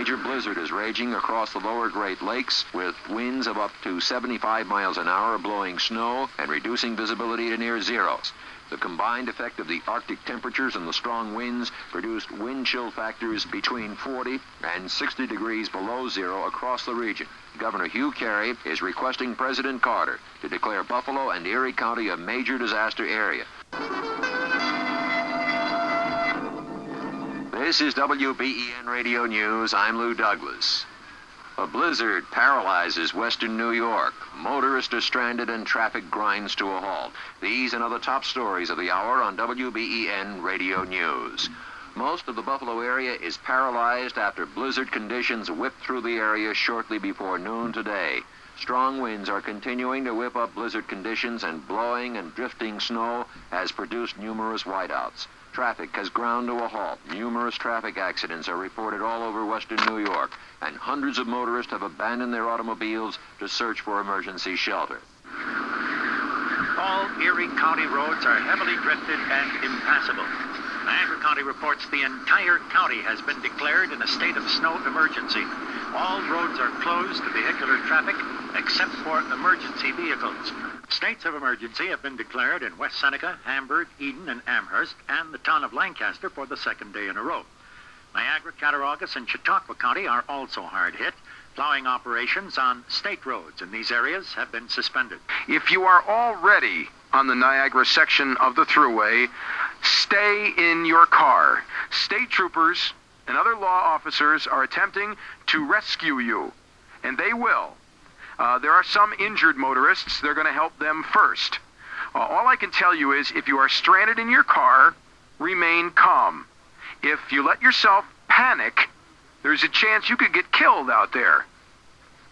major blizzard is raging across the lower Great Lakes with winds of up to 75 miles an hour blowing snow and reducing visibility to near zeros. The combined effect of the Arctic temperatures and the strong winds produced wind chill factors between 40 and 60 degrees below zero across the region. Governor Hugh Carey is requesting President Carter to declare Buffalo and Erie County a major disaster area. This is WBEN Radio News. I'm Lou Douglas. A blizzard paralyzes western New York. Motorists are stranded and traffic grinds to a halt. These and other top stories of the hour on WBEN Radio News. Most of the Buffalo area is paralyzed after blizzard conditions whipped through the area shortly before noon today. Strong winds are continuing to whip up blizzard conditions, and blowing and drifting snow has produced numerous whiteouts. Traffic has ground to a halt. Numerous traffic accidents are reported all over western New York, and hundreds of motorists have abandoned their automobiles to search for emergency shelter. All Erie County roads are heavily drifted and impassable. Niagara County reports the entire county has been declared in a state of snow emergency. All roads are closed to vehicular traffic except for emergency vehicles. States of emergency have been declared in West Seneca, Hamburg, Eden, and Amherst, and the town of Lancaster for the second day in a row. Niagara, Cattaraugus, and Chautauqua County are also hard hit. Plowing operations on state roads in these areas have been suspended. If you are already on the Niagara section of the Throughway, stay in your car. State troopers and other law officers are attempting to rescue you, and they will. There are some injured motorists. They're going to help them first. All I can tell you is if you are stranded in your car, remain calm. If you let yourself panic, there's a chance you could get killed out there.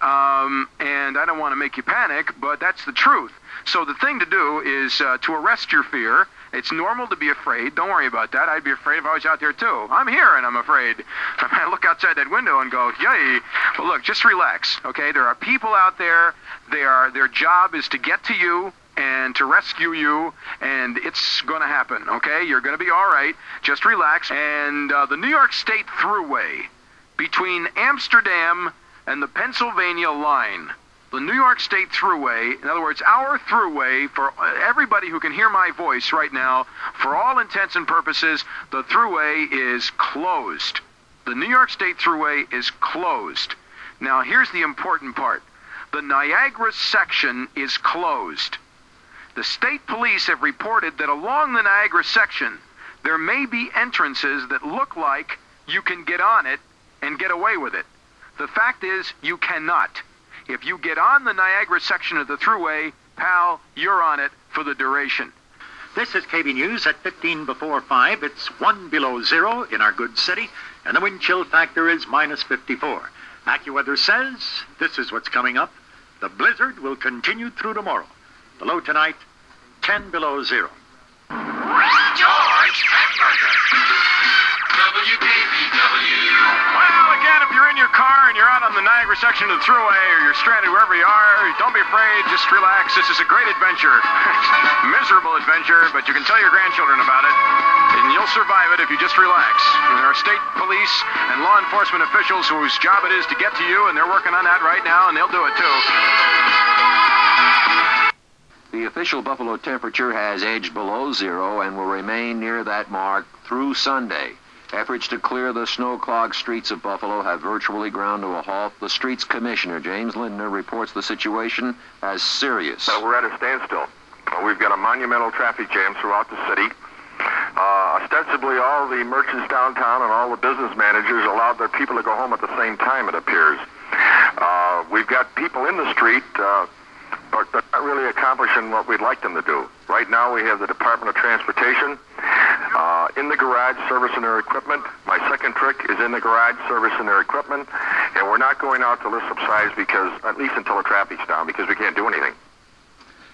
And I don't want to make you panic, but that's the truth. So the thing to do is to arrest your fear. It's normal to be afraid. Don't worry about that. I'd be afraid if I was out there too. I'm here and I'm afraid. I look outside that window and go, yay. But look, just relax, okay? There are people out there. Their job is to get to you and to rescue you, and it's going to happen, okay? You're going to be all right. Just relax. And the New York State Throughway between Amsterdam and the Pennsylvania line. The New York State Throughway, in other words, our Throughway, for everybody who can hear my voice right now, for all intents and purposes, the Throughway is closed. The New York State Throughway is closed. Now, here's the important part. The Niagara section is closed. The state police have reported that along the Niagara section, there may be entrances that look like you can get on it and get away with it. The fact is, you cannot. If you get on the Niagara section of the Throughway, pal, you're on it for the duration. This is KB News at 15 before 5. It's 1 below zero in our good city, and the wind chill factor is minus 54. AccuWeather says this is what's coming up. The blizzard will continue through tomorrow. The low tonight, 10 below zero. George Hamburger. WKBW. Well, again, if you're in your car and you're out on the Niagara section of the Throughway or you're stranded wherever you are, don't be afraid. Just relax. This is a great adventure. Miserable adventure, but you can tell your grandchildren about it, and you'll survive it if you just relax. And there are state police and law enforcement officials whose job it is to get to you, and they're working on that right now, and they'll do it too. The official Buffalo temperature has edged below zero and will remain near that mark through Sunday. Efforts to clear the snow-clogged streets of Buffalo have virtually ground to a halt. The streets commissioner, James Lindner, reports the situation as serious. We're at a standstill. We've got a monumental traffic jam throughout the city. Ostensibly, all the merchants downtown and all the business managers allowed their people to go home at the same time, it appears. We've got people in the street, but they're not really accomplishing what we'd like them to do. Right now, we have the Department of Transportation in the garage servicing their equipment. My second trick is in the garage servicing their equipment, and we're not going out till this subsides, because at least until the traffic's down, because we can't do anything.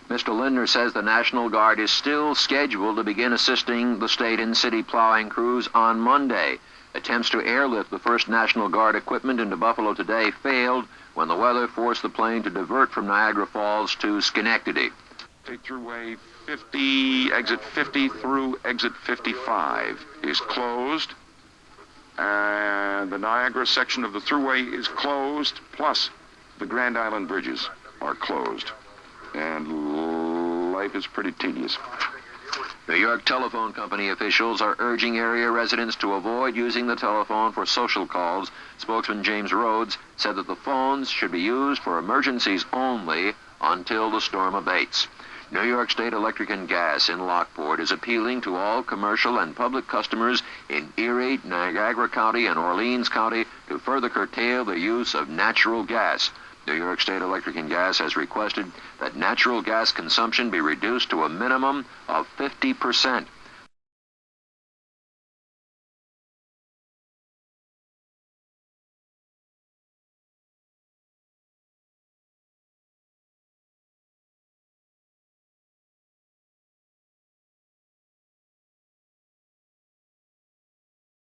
Mr. Lindner says the National Guard is still scheduled to begin assisting the state and city plowing crews on Monday. Attempts to airlift the first National Guard equipment into Buffalo today failed when the weather forced the plane to divert from Niagara Falls to Schenectady. State Throughway 50, exit 50 through exit 55 is closed. and the Niagara section of the Throughway is closed, plus the Grand Island bridges are closed. And life is pretty tedious. New York Telephone Company officials are urging area residents to avoid using the telephone for social calls. Spokesman James Rhodes said that the phones should be used for emergencies only until the storm abates. New York State Electric and Gas in Lockport is appealing to all commercial and public customers in Erie, Niagara County, and Orleans County to further curtail the use of natural gas. New York State Electric and Gas has requested that natural gas consumption be reduced to a minimum of 50%.